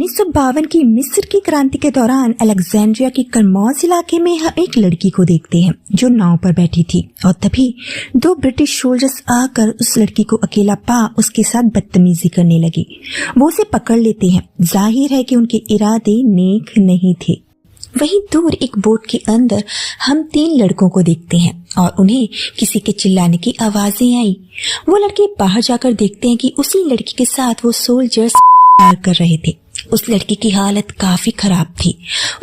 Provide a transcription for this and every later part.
1952 की मिस्र की क्रांति के दौरान अलेक्जेंड्रिया की कर्मौज इलाके में हम एक लड़की को देखते हैं जो नाव पर बैठी थी और तभी दो ब्रिटिश सोल्जर्स आकर उस लड़की को अकेला पा उसके साथ बदतमीजी करने लगी। वो उसे पकड़ लेते हैं। जाहिर है कि उनके इरादे नेक नहीं थे। वहीं दूर एक बोट के अंदर हम 3 लड़कों को देखते हैं और उन्हें किसी के चिल्लाने की आवाजें आई। वो लड़के बाहर जाकर देखते हैं कि उसी लड़की के साथ वो सोल्जर्स कर रहे थे। उस लड़की की हालत काफी खराब थी।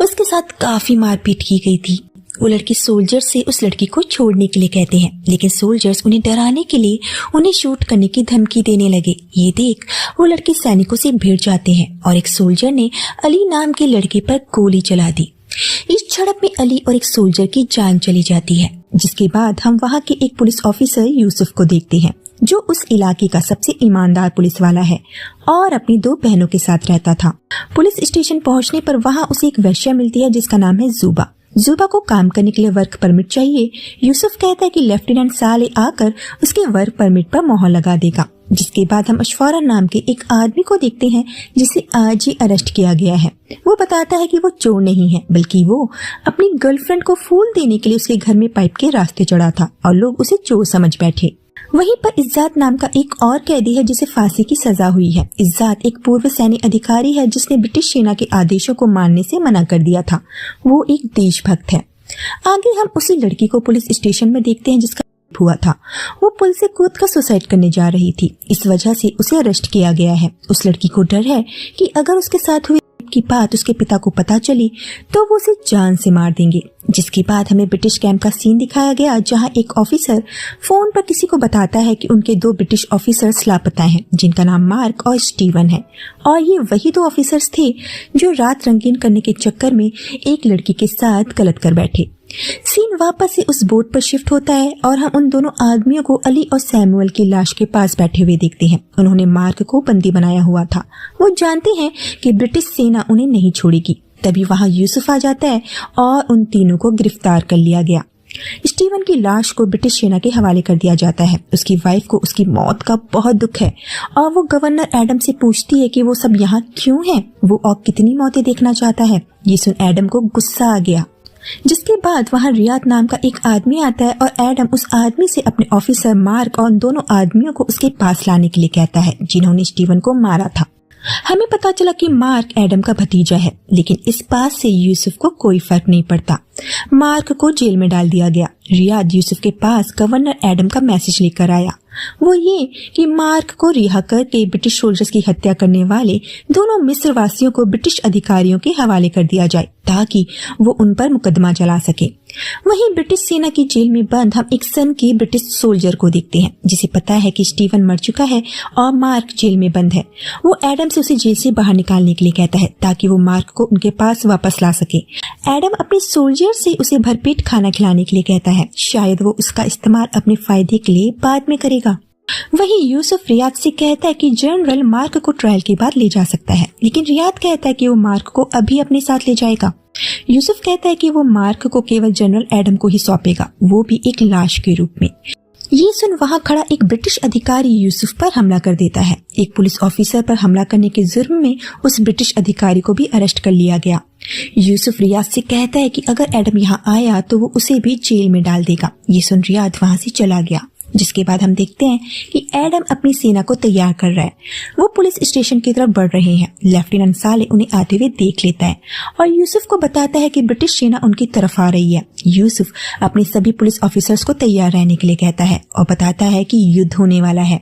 उसके साथ काफी मारपीट की गई थी। वो लड़की सोल्जर से उस लड़की को छोड़ने के लिए कहते हैं, लेकिन सोल्जर्स उन्हें डराने के लिए उन्हें शूट करने की धमकी देने लगे। ये देख वो लड़के सैनिकों से भिड़ जाते हैं और एक सोल्जर ने अली नाम के लड़के पर गोली चला दी। इस झड़प में अली और एक सोल्जर की जान चली जाती है। जिसके बाद हम वहाँ के एक पुलिस ऑफिसर यूसुफ को देखते हैं जो उस इलाके का सबसे ईमानदार पुलिस वाला है और अपनी 2 बहनों के साथ रहता था। पुलिस स्टेशन पहुंचने पर वहां उसे एक वेश्या मिलती है जिसका नाम है जुबा। जुबा को काम करने के लिए वर्क परमिट चाहिए। यूसुफ कहता है कि लेफ्टिनेंट साले आकर उसके वर्क परमिट पर मोहर लगा देगा। जिसके बाद हम अशफारा नाम के एक आदमी को देखते हैं जिसे आज ही अरेस्ट किया गया है। वो बताता है कि वो चोर नहीं है बल्कि वो अपनी गर्लफ्रेंड को फूल देने के लिए उसके घर में पाइप के रास्ते चढ़ा था और लोग उसे चोर समझ बैठे। वहीं पर इज्जात नाम का एक और कैदी है जिसे फांसी की सजा हुई है। इज्जात एक पूर्व सैन्य अधिकारी है जिसने ब्रिटिश सेना के आदेशों को मानने से मना कर दिया था। वो एक देशभक्त है। आगे हम उसी लड़की को पुलिस स्टेशन में देखते हैं जिसका हुआ था। वो पुल से कूद कर सुसाइड करने जा रही थी। इस वजह से उसे अरेस्ट किया गया है। उस लड़की को डर है कि अगर उसके साथ हुई की बात उसके पिता को पता चली तो वो उसे जान से मार देंगे। जिसके बाद हमें ब्रिटिश कैंप का सीन दिखाया गया जहां एक ऑफिसर फोन पर किसी को बताता है कि उनके 2 ब्रिटिश ऑफिसर्स लापता हैं जिनका नाम मार्क और स्टीवन है और ये वही 2 ऑफिसर्स थे जो रात रंगीन करने के चक्कर में एक लड़की के साथ गलत कर बैठे। सीन वापस से उस बोट पर शिफ्ट होता है और हम उन दोनों आदमियों को अली और सैमुअल की लाश के पास बैठे हुए देखते हैं। उन्होंने मार्क को बंदी बनाया हुआ था। वो जानते हैं कि ब्रिटिश सेना उन्हें नहीं छोड़ेगी। तभी वहां यूसुफ आ जाता है और उन तीनों को गिरफ्तार कर लिया गया। स्टीवन की लाश को ब्रिटिश सेना के हवाले कर दिया जाता है। उसकी वाइफ को उसकी मौत का बहुत दुख है और वो गवर्नर एडम से पूछती है कि वो सब यहाँ क्यों है, वो और कितनी मौतें देखना चाहता है। ये सुन एडम को गुस्सा आ गया। जिसके बाद वहां रियाद नाम का एक आदमी आता है और एडम उस आदमी से अपने ऑफिसर मार्क और दोनों आदमियों को उसके पास लाने के लिए कहता है जिन्होंने स्टीवन को मारा था। हमें पता चला कि मार्क एडम का भतीजा है, लेकिन इस बात से यूसुफ को कोई फर्क नहीं पड़ता। मार्क को जेल में डाल दिया गया। रियाद यूसुफ के पास गवर्नर एडम का मैसेज लेकर आया। वो ये कि मार्क को रिहा करके ब्रिटिश सोल्जर्स की हत्या करने वाले दोनों मिस्र वासियों को ब्रिटिश अधिकारियों के हवाले कर दिया जाए ताकि वो उन पर मुकदमा चला सके। वहीं ब्रिटिश सेना की जेल में बंद हम एक सन के ब्रिटिश सोल्जर को देखते हैं जिसे पता है कि स्टीवन मर चुका है और मार्क जेल में बंद है। वो एडम से उसे जेल से बाहर निकालने के लिए कहता है ताकि वो मार्क को उनके पास वापस ला सके। एडम अपने सोल्जर से उसे भरपेट खाना खिलाने के लिए कहता है। शायद वो उसका इस्तेमाल अपने फायदे के लिए बाद में करेगा। वहीं यूसुफ रियाद से कहता है कि जनरल मार्क को ट्रायल के बाद ले जा सकता है, लेकिन रियाद कहता है कि वो मार्क को अभी अपने साथ ले जाएगा। यूसुफ कहता है कि वो मार्क को केवल जनरल एडम को ही सौंपेगा, वो भी एक लाश के रूप में। ये सुन वहां खड़ा एक ब्रिटिश अधिकारी यूसुफ पर हमला कर देता है। एक पुलिस ऑफिसर पर हमला करने के जुर्म में उस ब्रिटिश अधिकारी को भी अरेस्ट कर लिया गया। यूसुफ रियाद से कहता है कि अगर एडम यहाँ आया तो वो उसे भी जेल में डाल देगा। ये सुन रियाद वहां से चला गया। जिसके बाद हम देखते हैं कि एडम अपनी सेना को तैयार कर रहा है। वो पुलिस स्टेशन की तरफ बढ़ रहे हैं। लेफ्टिनेंट साले उन्हें आते हुए देख लेता है और यूसुफ को बताता है कि ब्रिटिश सेना उनकी तरफ आ रही है। यूसुफ अपने सभी पुलिस ऑफिसर्स को तैयार रहने के लिए कहता है और बताता है कि युद्ध होने वाला है।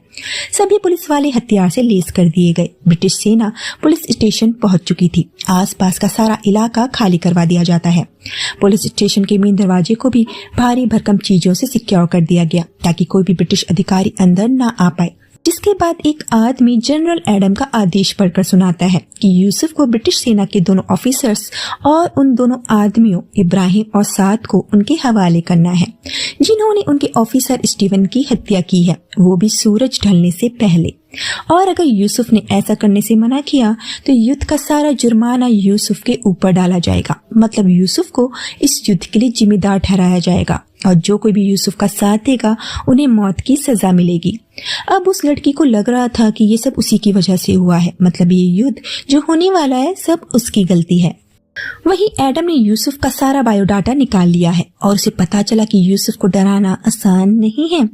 सभी पुलिस वाले हथियार से लैस कर दिए गए। ब्रिटिश सेना पुलिस स्टेशन पहुंच चुकी थी। आसपास का सारा इलाका खाली करवा दिया जाता है। पुलिस स्टेशन के मेन दरवाजे को भी भारी भरकम चीजों से सिक्योर कर दिया गया ताकि कोई भी ब्रिटिश अधिकारी अंदर ना आ पाए। जिसके बाद एक आदमी जनरल एडम का आदेश पढ़कर सुनाता है कि यूसुफ को ब्रिटिश सेना के दोनों ऑफिसर्स और उन दोनों आदमियों इब्राहिम और साद को उनके हवाले करना है जिन्होंने उनके ऑफिसर स्टीवन की हत्या की है, वो भी सूरज ढलने से पहले। और अगर यूसुफ ने ऐसा करने से मना किया तो युद्ध का सारा जुर्माना यूसुफ के ऊपर डाला जाएगा। मतलब यूसुफ को इस युद्ध के लिए जिम्मेदार ठहराया जाएगा। और जो कोई भी यूसुफ का साथ देगा उन्हें मौत की सजा मिलेगी। अब उस लड़की को लग रहा था कि ये सब उसी की वजह से हुआ है, मतलब ये युद्ध जो होने वाला है सब उसकी गलती है। वहीं एडम ने यूसुफ का सारा बायोडाटा निकाल लिया है और उसे पता चला कि यूसुफ को डराना आसान नहीं है,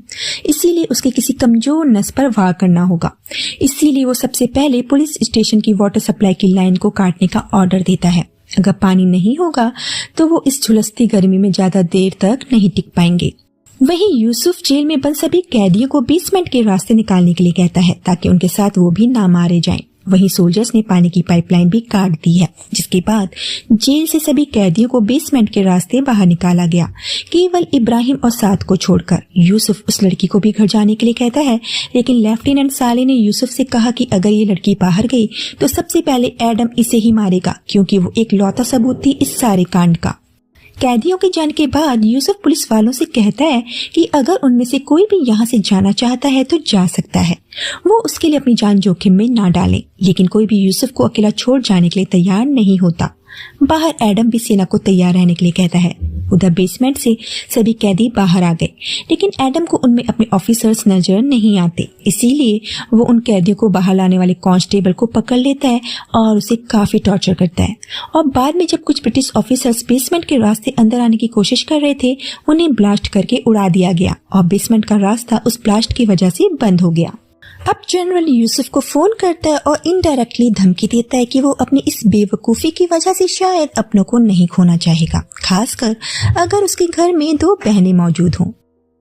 इसीलिए उसके किसी कमजोर नस पर वार करना होगा। इसीलिए वो सबसे पहले पुलिस स्टेशन की वाटर सप्लाई की लाइन को काटने का ऑर्डर देता है। अगर पानी नहीं होगा तो वो इस झुलसती गर्मी में ज्यादा देर तक नहीं टिक पाएंगे। वहीं यूसुफ जेल में बंद सभी कैदियों को बेसमेंट के रास्ते निकालने के लिए कहता है ताकि उनके साथ वो भी ना मारे जाएं। वहीं सोल्जर्स ने पानी की पाइपलाइन भी काट दी है, जिसके बाद जेल से सभी कैदियों को बेसमेंट के रास्ते बाहर निकाला गया, केवल इब्राहिम और साद को छोड़कर। यूसुफ उस लड़की को भी घर जाने के लिए कहता है, लेकिन लेफ्टिनेंट साले ने यूसुफ से कहा कि अगर ये लड़की बाहर गई तो सबसे पहले एडम इसे ही मारेगा, क्योंकि वो एक लौता सबूत थी इस सारे कांड का। कैदियों के जाने के बाद यूसुफ पुलिस वालों से कहता है कि अगर उनमें से कोई भी यहाँ से जाना चाहता है तो जा सकता है, वो उसके लिए अपनी जान जोखिम में ना डाले। लेकिन कोई भी यूसुफ को अकेला छोड़ जाने के लिए तैयार नहीं होता। बाहर एडम भी सेना को तैयार रहने के लिए कहता है। उधर बेसमेंट से सभी कैदी बाहर आ गए, लेकिन एडम को उनमें अपने ऑफिसर्स नजर नहीं आते, इसीलिए वो उन कैदियों को बाहर लाने वाले कांस्टेबल को पकड़ लेता है और उसे काफी टॉर्चर करता है। और बाद में जब कुछ ब्रिटिश ऑफिसर्स बेसमेंट के रास्ते अंदर आने की कोशिश कर रहे थे, उन्हें ब्लास्ट करके उड़ा दिया गया और बेसमेंट का रास्ता उस ब्लास्ट की वजह से बंद हो गया। अब जनरल यूसुफ को फोन करता है और इनडायरेक्टली धमकी देता है कि वो अपनी इस बेवकूफी की वजह से शायद अपनों को नहीं खोना चाहेगा, खासकर अगर उसके घर में 2 बहनें मौजूद हों।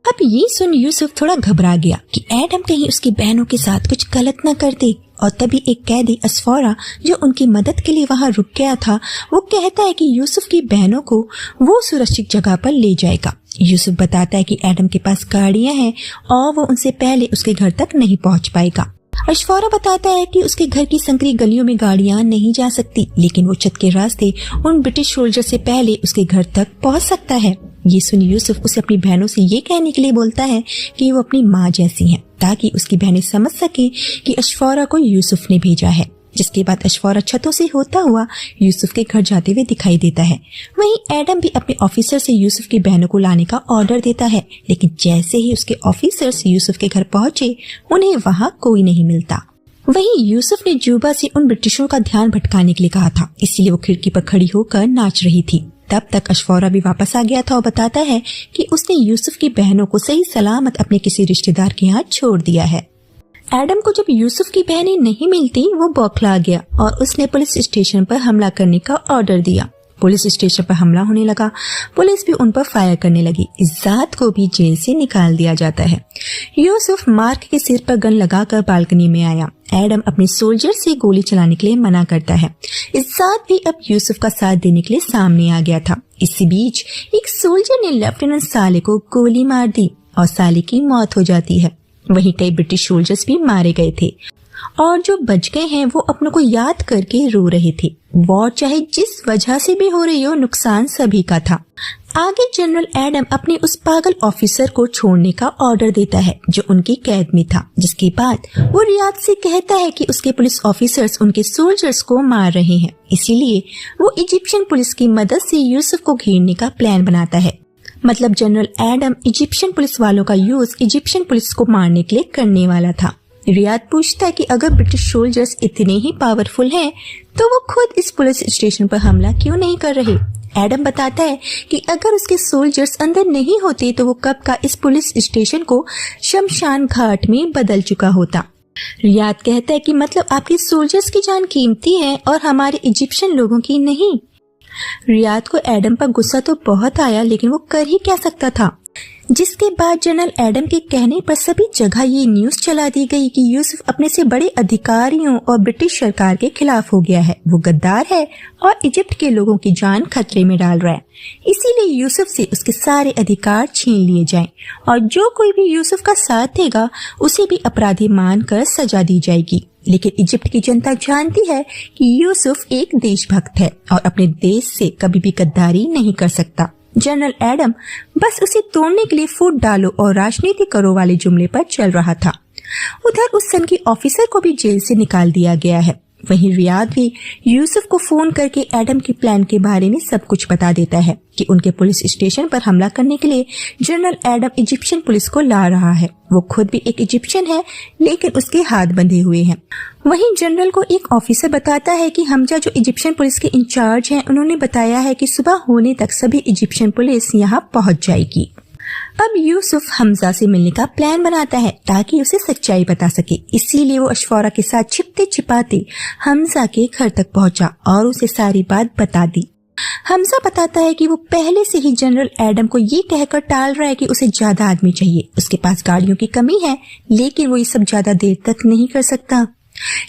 अब ये सुन यूसुफ थोड़ा घबरा गया कि एडम कहीं उसकी बहनों के साथ कुछ गलत न कर दे। और तभी एक कैदी अस्फोरा जो उनकी मदद के लिए वहां रुक गया था, वो कहता है कि यूसुफ की बहनों को वो सुरक्षित जगह पर ले जाएगा। यूसुफ बताता है कि एडम के पास गाड़ियां हैं और वो उनसे पहले उसके घर तक नहीं पहुंच पाएगा। अस्फोरा बताता है कि उसके घर की संकरी गलियों में गाड़ियां नहीं जा सकती, लेकिन वो छत के रास्ते उन ब्रिटिश सोल्जर से पहले उसके घर तक पहुंच सकता है। ये सुन यूसुफ उसे अपनी बहनों से ये कहने के लिए बोलता है कि वो अपनी माँ जैसी हैं, ताकि उसकी बहनें समझ सके कि अस्फोरा को यूसुफ ने भेजा है। जिसके बाद अस्फोरा छतों से होता हुआ यूसुफ के घर जाते हुए दिखाई देता है। वहीं एडम भी अपने ऑफिसर से यूसुफ की बहनों को लाने का ऑर्डर देता है, लेकिन जैसे ही उसके ऑफिसर्स यूसुफ के घर पहुंचे, उन्हें वहां कोई नहीं मिलता। वहीं यूसुफ ने जुबा से उन ब्रिटिशों का ध्यान भटकाने के लिए कहा था, इसलिए वो खिड़की पर खड़ी होकर नाच रही थी। तब तक अस्फोरा भी वापस आ गया था और बताता है कि उसने यूसुफ की बहनों को सही सलामत अपने किसी रिश्तेदार के यहाँ छोड़ दिया है। एडम को जब यूसुफ की बहनें नहीं मिलती, वो बौखला गया और उसने पुलिस स्टेशन पर हमला करने का ऑर्डर दिया। पुलिस स्टेशन पर हमला होने लगा, पुलिस भी उन पर फायर करने लगी। इज्जात को भी जेल से निकाल दिया जाता है। यूसुफ मार्क के सिर पर गन लगाकर बालकनी में आया। एडम अपने सोल्जर से गोली चलाने के लिए मना करता है। इज्जात भी अब यूसुफ का साथ देने के लिए सामने आ गया था। इसी बीच एक सोल्जर ने लेफ्टिनेंट साले को गोली मार दी और साले की मौत हो जाती है। वहीं कई ब्रिटिश सोल्जर्स भी मारे गए थे और जो बच गए हैं वो अपनों को याद करके रो रहे थे। वॉर चाहे जिस वजह से भी हो रही हो, नुकसान सभी का था। आगे जनरल एडम अपने उस पागल ऑफिसर को छोड़ने का ऑर्डर देता है जो उनकी कैद में था, जिसके बाद वो रियाद से कहता है कि उसके पुलिस ऑफिसर्स उनके सोल्जर्स को मार रहे हैं, इसीलिए वो इजिप्शियन पुलिस की मदद से यूसुफ को घेरने का प्लान बनाता है। मतलब जनरल एडम इजिप्शियन पुलिस वालों का यूज इजिप्शियन पुलिस को मारने के लिए करने वाला था। रियाद पूछता है कि अगर ब्रिटिश सोल्जर्स इतने ही पावरफुल हैं, तो वो खुद इस पुलिस स्टेशन पर हमला क्यों नहीं कर रहे। एडम बताता है कि अगर उसके सोल्जर्स अंदर नहीं होते तो वो कब का इस पुलिस स्टेशन को शमशान घाट में बदल चुका होता। रियाद कहता है कि मतलब आपके सोल्जर्स की जान कीमती है और हमारे इजिप्शियन लोगों की नहीं। रियाद को एडम पर गुस्सा तो बहुत आया, लेकिन वो कर ही क्या सकता था। जिसके बाद जनरल एडम के कहने पर सभी जगह ये न्यूज चला दी गई कि यूसुफ अपने से बड़े अधिकारियों और ब्रिटिश सरकार के खिलाफ हो गया है, वो गद्दार है और इजिप्ट के लोगों की जान खतरे में डाल रहा है। इसीलिए यूसुफ से उसके सारे अधिकार छीन लिए जाएं और जो कोई भी यूसुफ का साथ देगा उसे भी अपराधी मानकर सजा दी जाएगी। लेकिन इजिप्ट की जनता जानती है कि यूसुफ एक देशभक्त है और अपने देश से कभी भी गद्दारी नहीं कर सकता। जनरल एडम बस उसे तोड़ने के लिए फूट डालो और राजनीति करो वाले जुमले पर चल रहा था। उधर उस सन की ऑफिसर को भी जेल से निकाल दिया गया है। वहीं रियाद भी यूसुफ को फोन करके एडम के प्लान के बारे में सब कुछ बता देता है कि उनके पुलिस स्टेशन पर हमला करने के लिए जनरल एडम इजिप्शियन पुलिस को ला रहा है। वो खुद भी एक इजिप्शियन है, लेकिन उसके हाथ बंधे हुए हैं। वहीं जनरल को एक ऑफिसर बताता है कि हमजा जो इजिप्शियन पुलिस के इंचार्ज हैं, उन्होंने बताया है कि सुबह होने तक सभी इजिप्शियन पुलिस यहाँ पहुंच जाएगी। अब यूसुफ हमजा से मिलने का प्लान बनाता है ताकि उसे सच्चाई बता सके। इसीलिए वो अशफारा के साथ छिपते छिपाते हमजा के घर तक पहुंचा और उसे सारी बात बता दी। हमजा बताता है कि वो पहले से ही जनरल एडम को ये कहकर टाल रहा है कि उसे ज्यादा आदमी चाहिए, उसके पास गाड़ियों की कमी है, लेकिन वो ये सब ज्यादा देर तक नहीं कर सकता।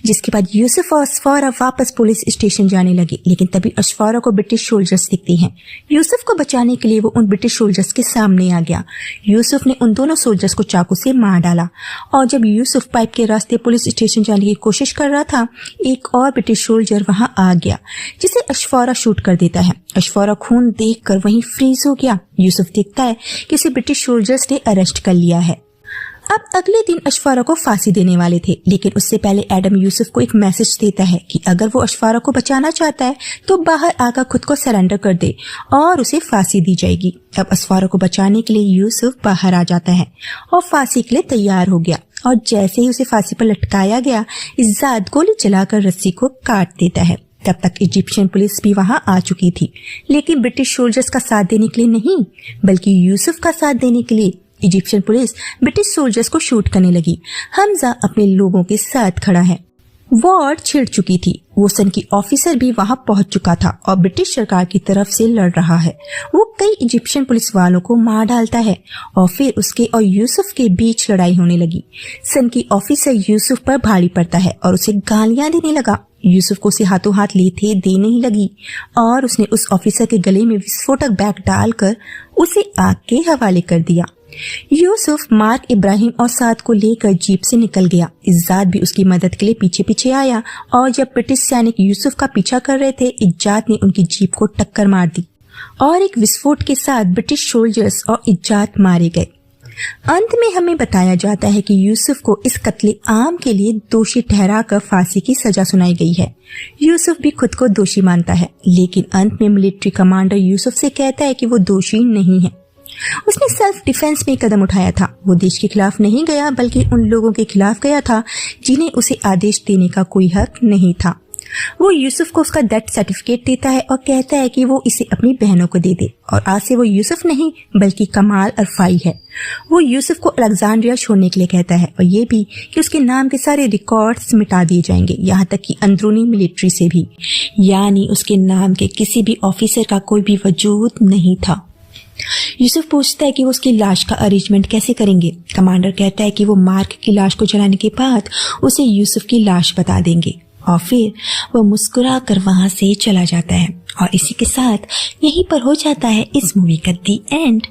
जिसके बाद यूसुफ और अशफारा वापस पुलिस स्टेशन जाने लगे, लेकिन तभी अशफारा को ब्रिटिश सोल्जर्स दिखते हैं। यूसुफ को बचाने के लिए वो उन ब्रिटिश सोल्जर्स के सामने आ गया। यूसुफ ने उन दोनों सोल्जर्स को चाकू से मार डाला और जब यूसुफ पाइप के रास्ते पुलिस स्टेशन जाने की कोशिश कर रहा था, एक और ब्रिटिश सोल्जर वहां आ गया जिसे अशफारा शूट कर देता है। अशफारा खून देखकर वहीं फ्रीज हो गया। यूसुफ देखता है कि उसे ब्रिटिश सोल्जर्स ने अरेस्ट कर लिया है। अब अगले दिन अशफारा को फांसी देने वाले थे, लेकिन उससे पहले एडम यूसुफ को एक मैसेज देता है कि अगर वो अशफारा को बचाना चाहता है तो बाहर आकर खुद को सरेंडर कर दे और उसे फांसी दी जाएगी। अब अशफारा को बचाने के लिए यूसुफ बाहर आ जाता है और फांसी के लिए तैयार हो गया और जैसे ही उसे फांसी पर लटकाया गया, इज्जात गोली चलाकर रस्सी को काट देता है। तब तक इजिप्शियन पुलिस भी वहां आ चुकी थी, लेकिन ब्रिटिश सोल्जर्स का साथ देने के लिए नहीं, बल्कि यूसुफ का साथ देने के लिए इजिप्शियन पुलिस ब्रिटिश सोल्जर्स को शूट करने लगी। हमजा अपने लोगों के साथ खड़ा है। वॉर छिड़ चुकी थी। वोसन की ऑफिसर भी वहां पहुंच चुका था और ब्रिटिश सरकार की तरफ से लड़ रहा है। वो कई इजिप्शियन पुलिस वालों को मार डालता है और फिर उसके और यूसुफ के बीच लड़ाई होने लगी। सन की ऑफिसर यूसुफ पर भारी पड़ता है और उसे गालियां देने लगा। यूसुफ को उसे हाथों हाथ लेते देने ही लगी और उसने उस ऑफिसर के गले में विस्फोटक बैग डालकर उसे आग के हवाले कर दिया। यूसुफ मार्क इब्राहिम और साद को लेकर जीप से निकल गया। इज्जात भी उसकी मदद के लिए पीछे पीछे आया और जब ब्रिटिश सैनिक यूसुफ का पीछा कर रहे थे, इज्जात ने उनकी जीप को टक्कर मार दी और एक विस्फोट के साथ ब्रिटिश सोल्जर्स और इज्जात मारे गए। अंत में हमें बताया जाता है कि यूसुफ को इस कत्ले आम के लिए दोषी ठहराकर फांसी की सजा सुनाई गई है। यूसुफ भी खुद को दोषी मानता है, लेकिन अंत में मिलिट्री कमांडर यूसुफ से कहता है कि वो दोषी नहीं है। उसने सेल्फ डिफेंस में कदम उठाया था। वो देश के खिलाफ नहीं गया, बल्कि उन लोगों के खिलाफ गया था जिन्हें उसे आदेश देने का कोई हक नहीं था। वो यूसुफ को उसका डेथ सर्टिफिकेट देता है और कहता है कि वो इसे अपनी बहनों को दे दे और आज से वो यूसुफ नहीं बल्कि कमाल अरफाई है। वो यूसुफ को अलेक्जेंड्रिया छोड़ने के लिए कहता है और ये भी कि उसके नाम के सारे रिकॉर्ड्स मिटा दिए जाएंगे, यहाँ तक कि अंदरूनी मिलिट्री से भी, यानी उसके नाम के किसी भी ऑफिसर का कोई भी वजूद नहीं था। यूसुफ पूछता है कि वो उसकी लाश का अरेंजमेंट कैसे करेंगे। कमांडर कहता है कि वो मार्क की लाश को जलाने के बाद उसे यूसुफ की लाश बता देंगे और फिर वो मुस्कुरा कर वहां से चला जाता है। और इसी के साथ यहीं पर हो जाता है इस मूवी का दी एंड।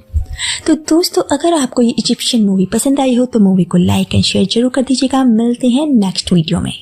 तो दोस्तों, अगर आपको ये इजिप्शियन मूवी पसंद आई हो तो मूवी को लाइक एंड शेयर जरूर कर दीजिएगा। मिलते हैं नेक्स्ट वीडियो में।